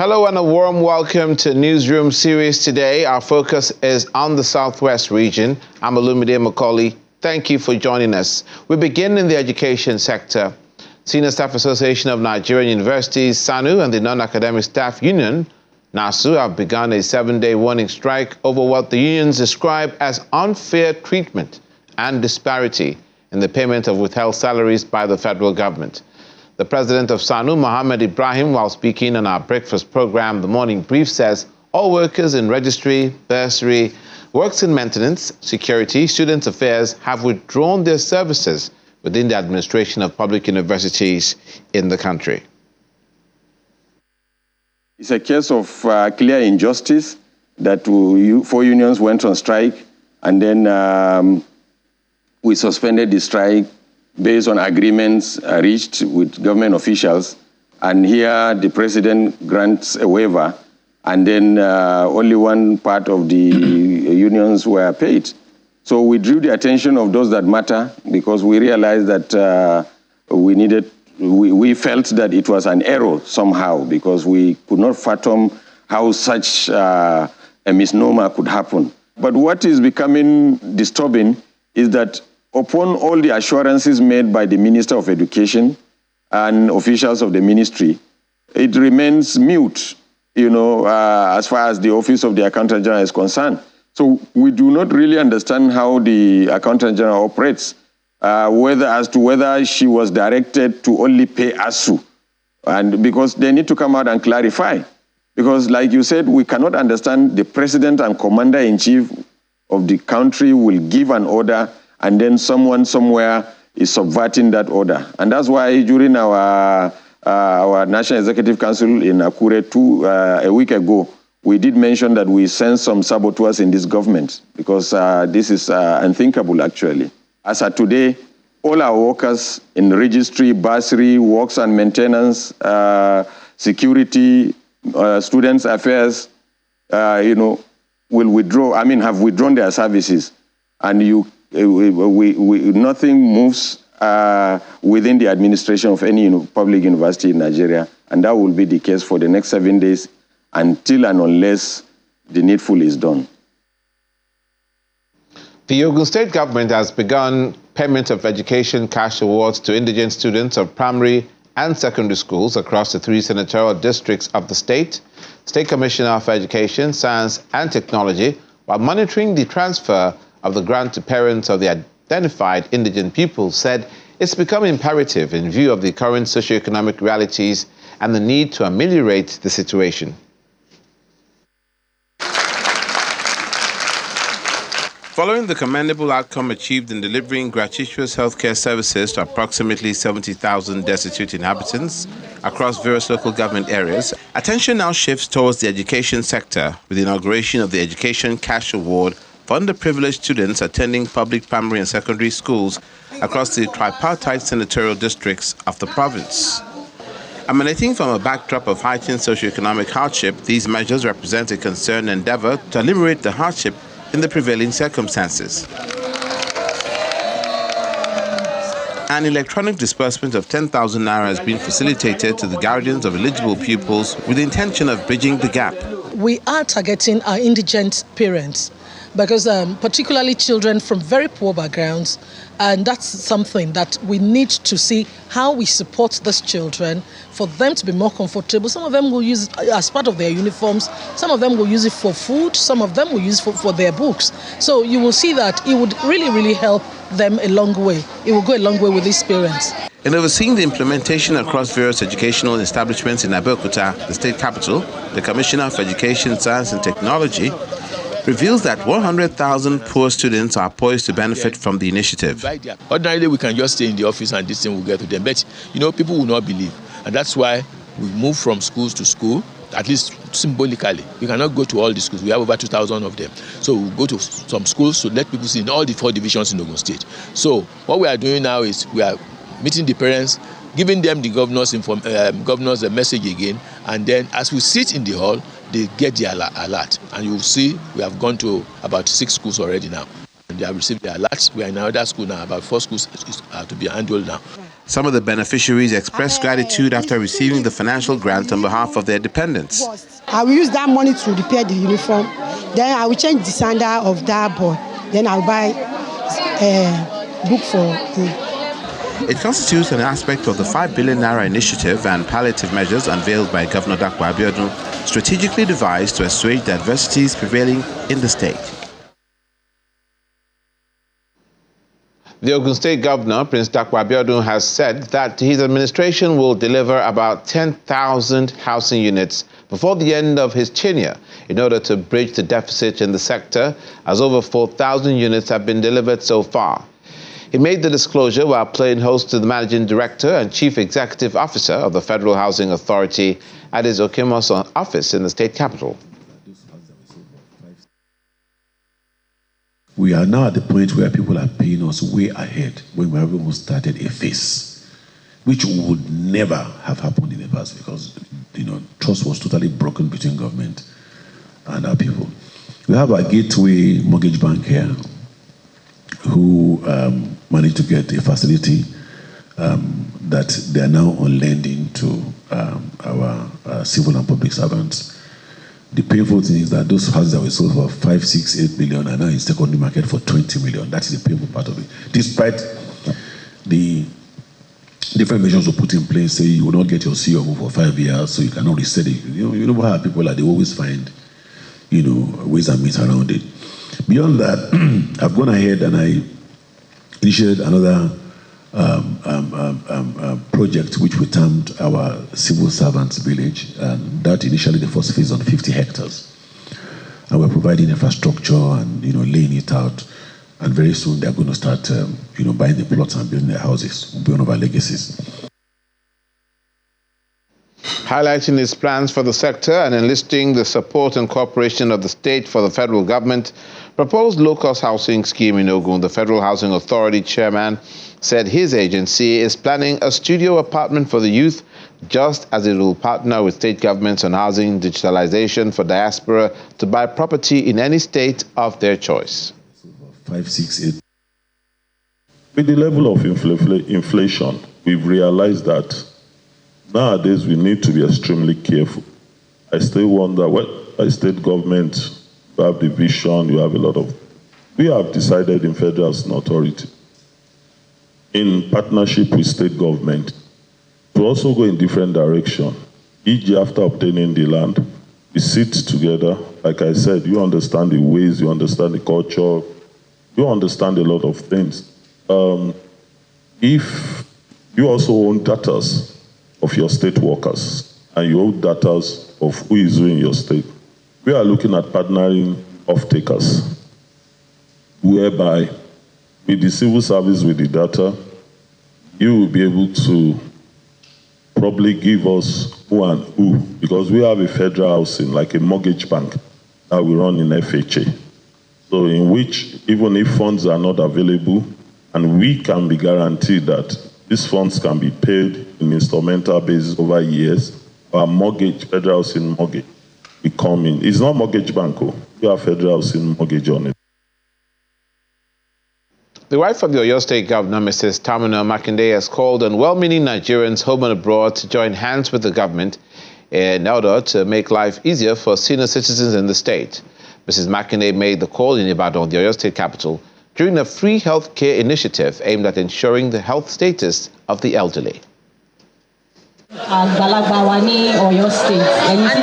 Hello and a warm welcome to Newsroom series today. Our focus is on the Southwest region. I'm Olumide Macaulay. Thank you for joining us. We begin in the education sector. Senior Staff Association of Nigerian Universities, SSANU, and the Non-Academic Staff Union, NASU, have begun a 7-day warning strike over what the unions describe as unfair treatment and disparity in the payment of withheld salaries by the federal government. The president of SSANU, Mohammed Ibrahim, while speaking on our breakfast program, The Morning Brief, says all workers in registry, bursary, works in maintenance, security, student affairs have withdrawn their services within the administration of public universities in the country. It's a case of clear injustice that 4 unions went on strike, and then we suspended the strike based on agreements reached with government officials. And here the president grants a waiver, and then only one part of the unions were paid. So we drew the attention of those that matter, because we realized that we felt that it was an error somehow, because we could not fathom how such a misnomer could happen. But what is becoming disturbing is that upon all the assurances made by the Minister of Education and officials of the ministry, it remains mute, as far as the Office of the Accountant General is concerned. So we do not really understand how the Accountant General operates, whether she was directed to only pay ASU, and because they need to come out and clarify. Because like you said, we cannot understand the president and commander-in-chief of the country will give an order, and then someone somewhere is subverting that order. And that's why during our National Executive Council in Akure a week ago, we did mention that we sense some saboteurs in this government, because this is unthinkable, actually. As of today, all our workers in registry, bursary, works and maintenance, security, students' affairs, will withdraw, have withdrawn their services. And nothing moves within the administration of any public university in Nigeria, and that will be the case for the next 7 days until and unless the needful is done. The Ogun State government has begun payment of education cash awards to indigent students of primary and secondary schools across the 3 senatorial districts of the state. State Commissioner for Education, Science and Technology, while monitoring the transfer of the grant to parents of the identified indigent pupils, said it's become imperative in view of the current socioeconomic realities and the need to ameliorate the situation. Following the commendable outcome achieved in delivering gratuitous healthcare services to approximately 70,000 destitute inhabitants across various local government areas, attention now shifts towards the education sector with the inauguration of the Education Cash Award for underprivileged students attending public primary and secondary schools across the tripartite senatorial districts of the province. Emanating from a backdrop of heightened socioeconomic hardship, these measures represent a concerned endeavor to eliminate the hardship in the prevailing circumstances. An electronic disbursement of 10,000 naira has been facilitated to the guardians of eligible pupils with the intention of bridging the gap. We are targeting our indigent parents, because particularly children from very poor backgrounds, and that's something that we need to see how we support these children for them to be more comfortable. Some of them will use it as part of their uniforms, some of them will use it for food, some of them will use it for their books. So you will see that it would really, really help them a long way. It will go a long way with these parents. In overseeing the implementation across various educational establishments in Abeokuta, the state capital, the Commissioner for Education, Science and Technology reveals that 100,000 poor students are poised to benefit from the initiative. Ordinarily, we can just stay in the office and this thing will get to them. But, people will not believe. And that's why we move from schools to school, at least symbolically. We cannot go to all the schools. We have over 2,000 of them. So we go to some schools to let people see in all the 4 divisions in Ogun State. So what we are doing now is we are meeting the parents, giving them the governor's message again, and then as we sit in the hall, they get the alert. And you will see we have gone to about 6 schools already now. And they have received the alerts. We are in another school now, about 4 schools to be handled now. Some of the beneficiaries expressed gratitude after receiving the financial grant on behalf of their dependents. I will use that money to repair the uniform. Then I will change the sandal of that boy. Then I'll buy a book for him. It constitutes an aspect of the 5 billion naira initiative and palliative measures unveiled by Governor Dakwa Abiodun, strategically devised to assuage the adversities prevailing in the state. The Ogun State Governor, Prince Dakwa Abiodun, has said that his administration will deliver about 10,000 housing units before the end of his tenure in order to bridge the deficit in the sector, as over 4,000 units have been delivered so far. He made the disclosure while playing host to the Managing Director and Chief Executive Officer of the Federal Housing Authority at his Okemos office in the state capital. We are now at the point where people are paying us way ahead when we haven't even started a phase, which would never have happened in the past because, trust was totally broken between government and our people. We have our Gateway Mortgage Bank here who managed to get a facility that they are now on lending to our civil and public servants. The painful thing is that those houses that were sold for 5, 6, 8 million are now in secondary market for 20 million. That is the painful part of it. Despite the different measures we put in place, say you will not get your CO for 5 years, so you cannot resell it. You know how people are, they always find, ways and means around it. Beyond that, I've gone ahead and I initiated another project which we termed our civil servants village, and that initially the first phase on 50 hectares, and we're providing infrastructure and laying it out, and very soon they're going to start buying the plots and building their houses. Will be one of our legacies. Highlighting his plans for the sector and enlisting the support and cooperation of the state for the federal government proposed low-cost housing scheme in Ogun, the Federal Housing Authority chairman said his agency is planning a studio apartment for the youth, just as it will partner with state governments on housing digitalization for diaspora to buy property in any state of their choice. 5, 6, 8. With the level of inflation, we've realized that nowadays we need to be extremely careful. I still wonder, a state government, you have the vision, you have a lot of... We have decided in Federal Housing Authority, in partnership with state government, to also go in different direction. E.g., after obtaining the land, we sit together. Like I said, you understand the ways, you understand the culture, you understand a lot of things. If you also own data of your state workers, and you own data of who is who in your state, we are looking at partnering off-takers, whereby with the civil service, with the data, you will be able to probably give us who and who, because we have a federal housing, like a mortgage bank, that we run in FHA. So in which, even if funds are not available, and we can be guaranteed that these funds can be paid in instrumental basis over years, our mortgage, federal housing mortgage, we come in. It's not mortgage bank, we have federal housing mortgage on it. The wife of the Oyo State Governor, Mrs. Tamina Makinde, has called on well-meaning Nigerians home and abroad to join hands with the government in order to make life easier for senior citizens in the state. Mrs. Makinde made the call in Ibadan, the Oyo State capital, during a free health care initiative aimed at ensuring the health status of the elderly. An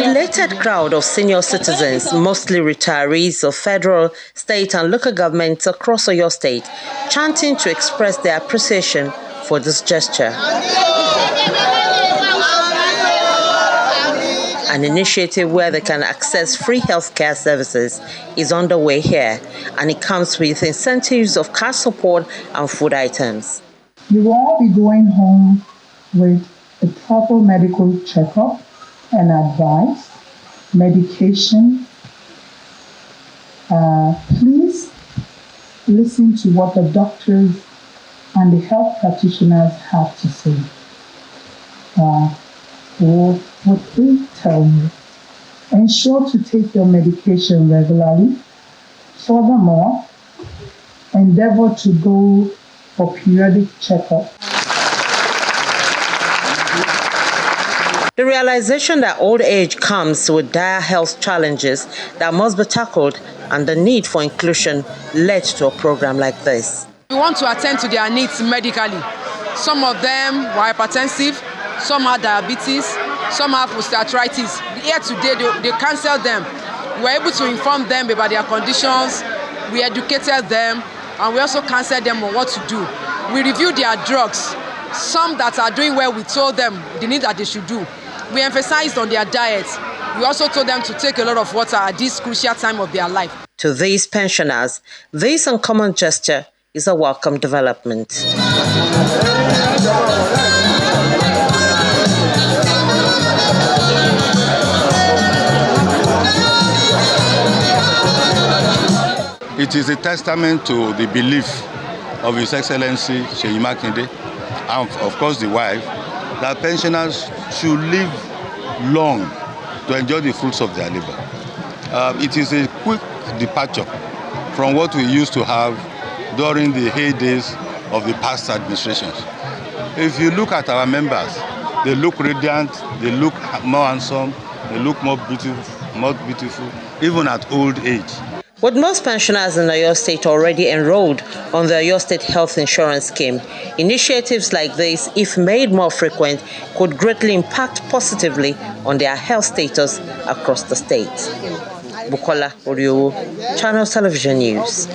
elated crowd of senior citizens, mostly retirees of federal, state and local governments across Oyo State, chanting to express their appreciation for this gesture. An initiative where they can access free healthcare services is underway here, and it comes with incentives of cash support and food items. You will all be going home with a proper medical checkup and advice, medication. Please listen to what the doctors and the health practitioners have to say. What they tell you. Ensure to take your medication regularly. Furthermore, endeavor to go for periodic checkup. The realization that old age comes with dire health challenges that must be tackled and the need for inclusion led to a program like this. We want to attend to their needs medically. Some of them were hypertensive, some have diabetes, some have osteoarthritis. Here today, they canceled them. We were able to inform them about their conditions, we educated them, and we also counseled them on what to do. We reviewed their drugs. Some that are doing well, we told them the need that they should do. We emphasized on their diet. We also told them to take a lot of water at this crucial time of their life. To these pensioners, this uncommon gesture is a welcome development. It is a testament to the belief of His Excellency Seyi Makinde and of course the wife that pensioners should live long to enjoy the fruits of their labor. It is a quick departure from what we used to have during the heydays of the past administrations. If you look at our members, they look radiant, they look more handsome, they look more beautiful, even at old age. With most pensioners in Oyo State already enrolled on the Oyo State Health Insurance Scheme, initiatives like this, if made more frequent, could greatly impact positively on their health status across the state. Bukola Oriowo, Channels Television News.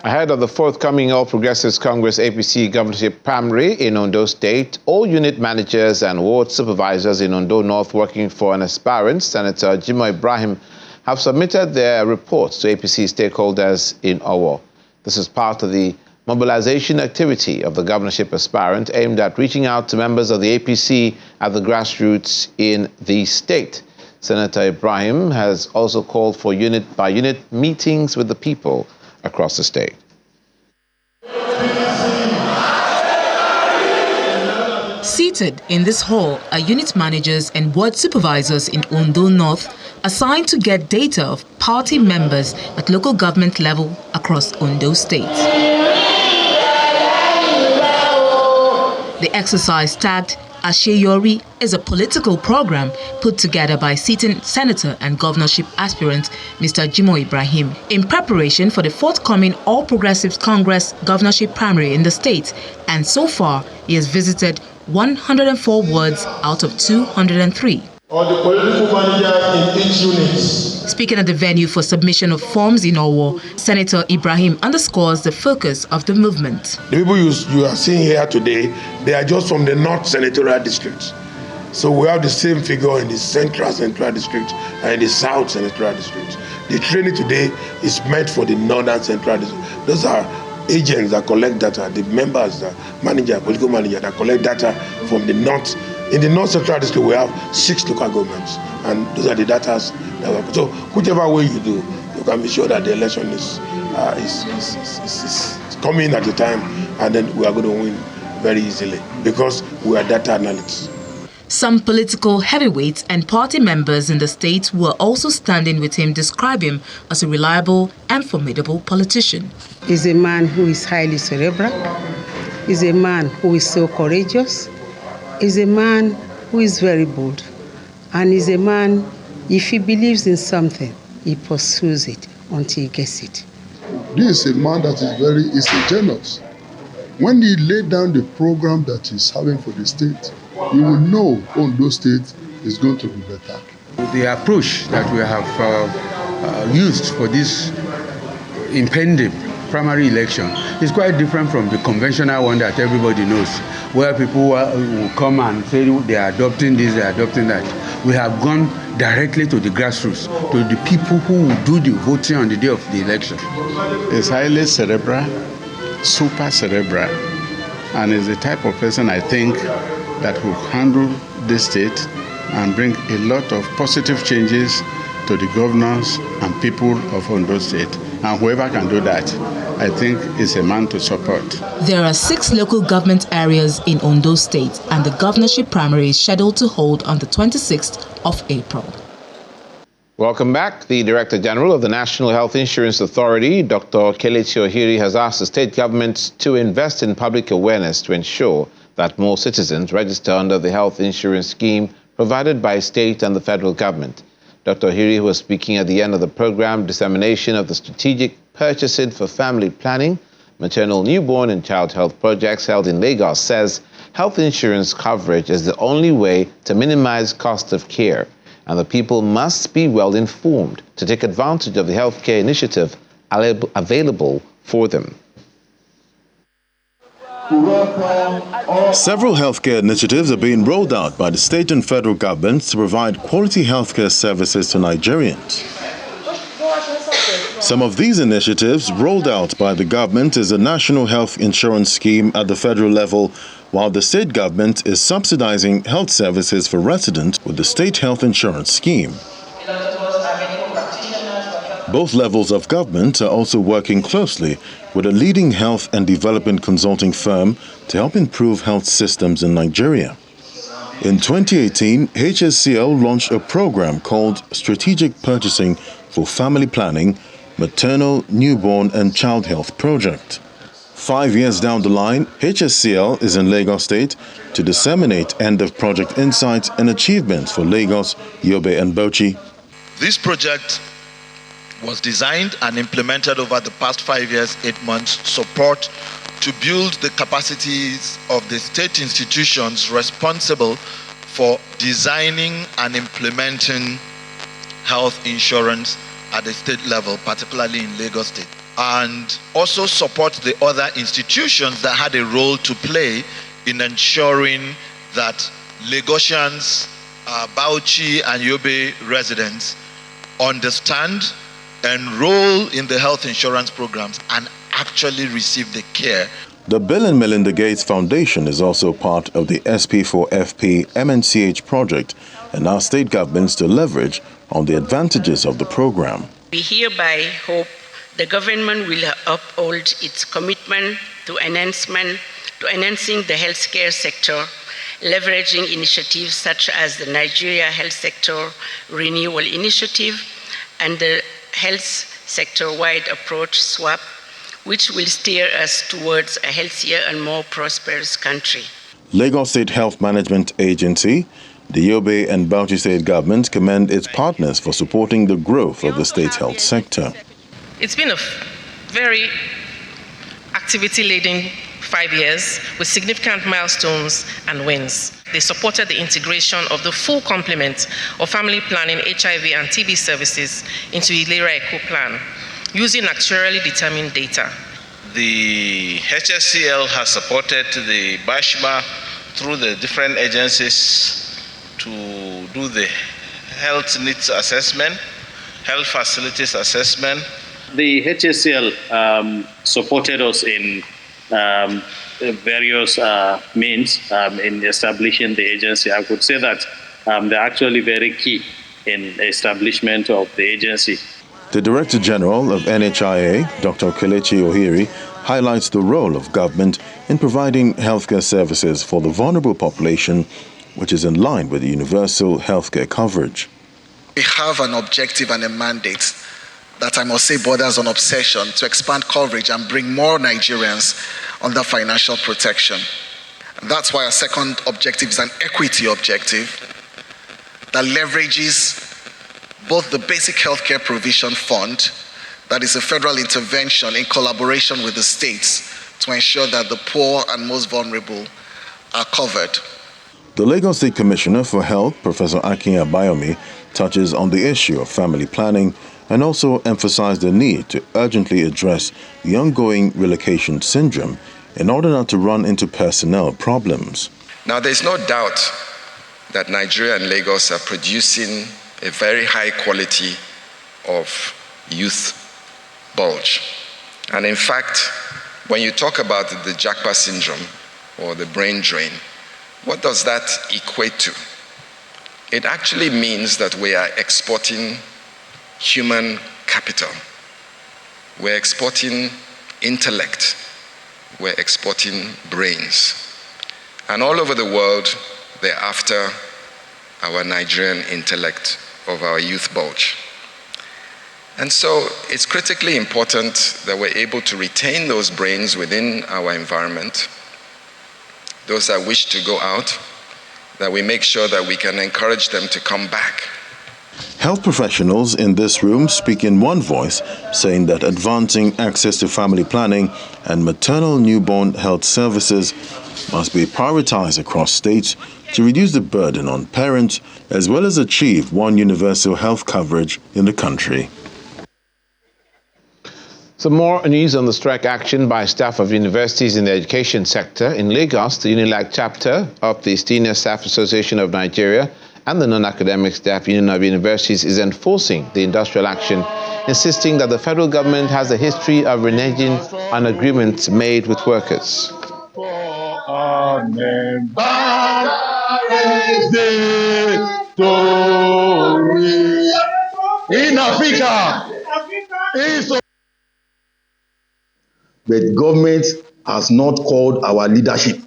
Ahead of the forthcoming All Progressives Congress APC governorship primary in Ondo State, all unit managers and ward supervisors in Ondo North working for an aspirant, Senator Jimoh Ibrahim, have submitted their reports to APC stakeholders in Owo. This is part of the mobilization activity of the governorship aspirant aimed at reaching out to members of the APC at the grassroots in the state. Senator Ibrahim has also called for unit-by-unit meetings with the people across the state. Seated in this hall are unit managers and ward supervisors in Ondo North assigned to get data of party members at local government level across Ondo State. The exercise tagged Asheyori is a political program put together by sitting senator and governorship aspirant Mr. Jimoh Ibrahim in preparation for the forthcoming All Progressives Congress governorship primary in the state, and so far he has visited 104 wards out of 203. Or the political manager in each unit. Speaking at the venue for submission of forms in Owo, Senator Ibrahim underscores the focus of the movement. The people you are seeing here today, they are just from the North Senatorial District. So we have the same figure in the Central Senatorial District and in the South Senatorial District. The training today is meant for the Northern Central District. Those are agents that collect data, the members, the manager, political manager that collect data from the North. In the North Central District, we have 6 local governments, and those are the data. So whichever way you do, you can be sure that the election is coming at the time, and then we are going to win very easily because we are data analysts. Some political heavyweights and party members in the state were also standing with him, describe him as a reliable and formidable politician. He's a man who is highly cerebral. He's a man who is so courageous. He's a man who is very bold. And he's a man, if he believes in something, he pursues it until he gets it. This is a man that is very generous. When he laid down the program that he's having for the state, you will know Ondo State is going to be better. The approach that we have used for this impending primary election is quite different from the conventional one that everybody knows, where people will come and say they are adopting this, they are adopting that. We have gone directly to the grassroots, to the people who will do the voting on the day of the election. He's highly cerebral, super cerebral, and is the type of person I think that will handle this state and bring a lot of positive changes to the governors and people of Ondo State. And whoever can do that, I think is a man to support. There are 6 local government areas in Ondo State, and the governorship primary is scheduled to hold on the 26th of April. Welcome back. The Director General of the National Health Insurance Authority, Dr. Kelechi Ohiri, has asked the state government to invest in public awareness to ensure that more citizens register under the health insurance scheme provided by state and the federal government. Dr. Ohiri, who was speaking at the end of the program, dissemination of the strategic purchasing for family planning, maternal, newborn, and child health projects held in Lagos, says health insurance coverage is the only way to minimize cost of care, and the people must be well informed to take advantage of the healthcare initiative available for them. Several healthcare initiatives are being rolled out by the state and federal governments to provide quality healthcare services to Nigerians. Some of these initiatives rolled out by the government is the National Health Insurance Scheme at the federal level, while the state government is subsidizing health services for residents with the State Health Insurance Scheme. Both levels of government are also working closely with a leading health and development consulting firm to help improve health systems in Nigeria. In 2018, HSCL launched a program called Strategic Purchasing for Family Planning, Maternal, Newborn and Child Health Project. 5 years down the line, HSCL is in Lagos State to disseminate end-of-project insights and achievements for Lagos, Yobe and Bauchi. This project was designed and implemented over the past 5 years, 8 months, support to build the capacities of the state institutions responsible for designing and implementing health insurance at the state level, particularly in Lagos State, and also support the other institutions that had a role to play in ensuring that Lagosians, Bauchi and Yobe residents understand, enroll in the health insurance programs and actually receive the care. The Bill and Melinda Gates Foundation is also part of the SP4FP MNCH project and our state governments to leverage on the advantages of the program. We hereby hope the government will uphold its commitment to enhancing the healthcare sector, leveraging initiatives such as the Nigeria Health Sector Renewal Initiative and the Health Sector-Wide Approach SWAP, which will steer us towards a healthier and more prosperous country. Lagos State Health Management Agency, the Yobe and Bauchi state governments commend its partners for supporting the growth of the state's health sector. It's been a very activity-laden 5 years with significant milestones and wins. They supported the integration of the full complement of family planning, HIV and TB services into the Ilera Eco Plan using actuarially determined data. The HSCL has supported the BASHMA through the different agencies to do the health needs assessment, health facilities assessment. The HSCL supported us in various means in establishing the agency. I could say that they're actually very key in establishment of the agency. The Director General of NHIA, Dr. Kelechi Ohiri, highlights the role of government in providing healthcare services for the vulnerable population, which is in line with the universal healthcare coverage. We have an objective and a mandate that I must say borders on obsession to expand coverage and bring more Nigerians under financial protection. And that's why our second objective is an equity objective that leverages both the Basic Healthcare Provision Fund, that is a federal intervention in collaboration with the states to ensure that the poor and most vulnerable are covered. The Lagos State Commissioner for Health, Professor Akin Abayomi, touches on the issue of family planning and also emphasized the need to urgently address the ongoing relocation syndrome in order not to run into personnel problems. Now, there's no doubt that Nigeria and Lagos are producing a very high quality of youth bulge. And in fact, when you talk about the JACPA syndrome or the brain drain, what does that equate to? It actually means that we are exporting human capital. We're exporting intellect. We're exporting brains. And all over the world, they're after our Nigerian intellect of our youth bulge. And so it's critically important that we're able to retain those brains within our environment, those that wish to go out, that we make sure that we can encourage them to come back. Health professionals in this room speak in one voice, saying that advancing access to family planning and maternal newborn health services must be prioritized across states to reduce the burden on parents, as well as achieve one universal health coverage in the country. Some more news on the strike action by staff of universities in the education sector. In Lagos, the UNILAG chapter of the Senior Staff Association of Nigeria and the Non-Academic Staff Union of Universities is enforcing the industrial action, insisting that the federal government has a history of reneging on agreements made with workers. In Africa, but government has not called our leadership.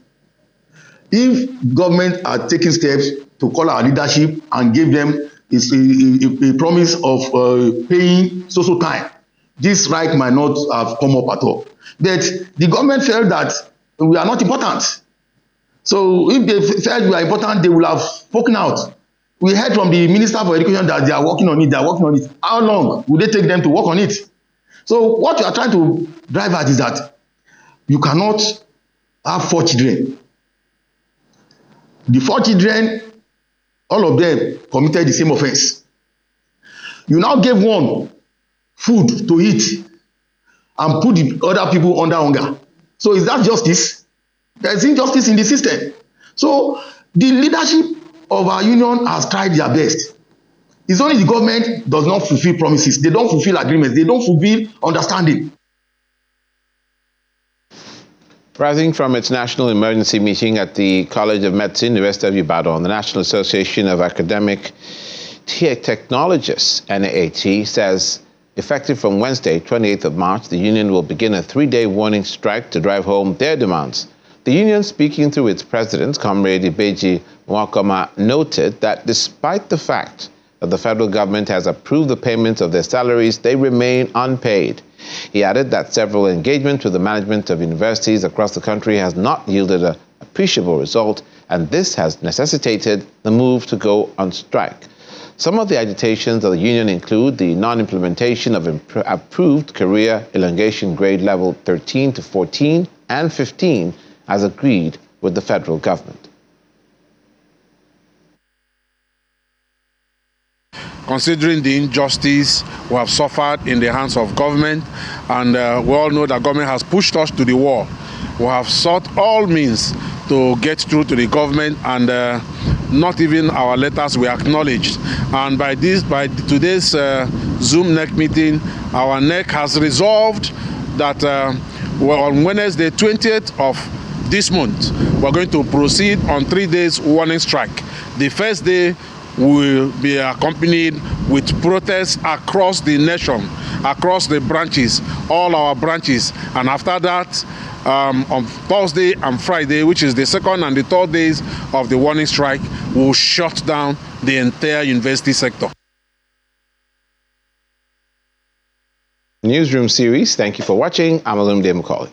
If government are taking steps to call our leadership and give them a promise of paying social time, this strike might not have come up at all. But the government felt that we are not important. So if they felt we are important, they will have spoken out. We heard from the Minister for Education that they are working on it, they are working on it. How long will they take them to work on it? So what you are trying to drive at is that you cannot have 4 children. The 4 children, all of them committed the same offense. You now gave one food to eat and put the other people under hunger. So is that justice? There is injustice in the system. So the leadership of our union has tried their best. It's only the government does not fulfill promises. They don't fulfill agreements. They don't fulfill understanding. Rising from its national emergency meeting at the College of Medicine, University of Ibadan, the National Association of Academic Technologists, NAAT, says effective from Wednesday, 28th of March, the union will begin a 3-day warning strike to drive home their demands. The union, speaking through its president, Comrade Ibeji Nwakoma, noted that despite the fact that the federal government has approved the payment of their salaries, they remain unpaid. He added that several engagements with the management of universities across the country has not yielded an appreciable result, and this has necessitated the move to go on strike. Some of the agitations of the union include the non-implementation of approved career elongation grade level 13 to 14 and 15 as agreed with the federal government. Considering the injustice we have suffered in the hands of government, and we all know that government has pushed us to the wall. We have sought all means to get through to the government, and not even our letters were acknowledged. And by today's Zoom NEC meeting, our NEC has resolved that on Wednesday, 20th of this month, we're going to proceed on 3 days warning strike. The first day will be accompanied with protests across the nation, across the branches, all our branches. And after that, on Thursday and Friday, which is the second and the third days of the warning strike, will shut down the entire university sector. Newsroom series, thank you for watching. I'm Olumide Macaulay.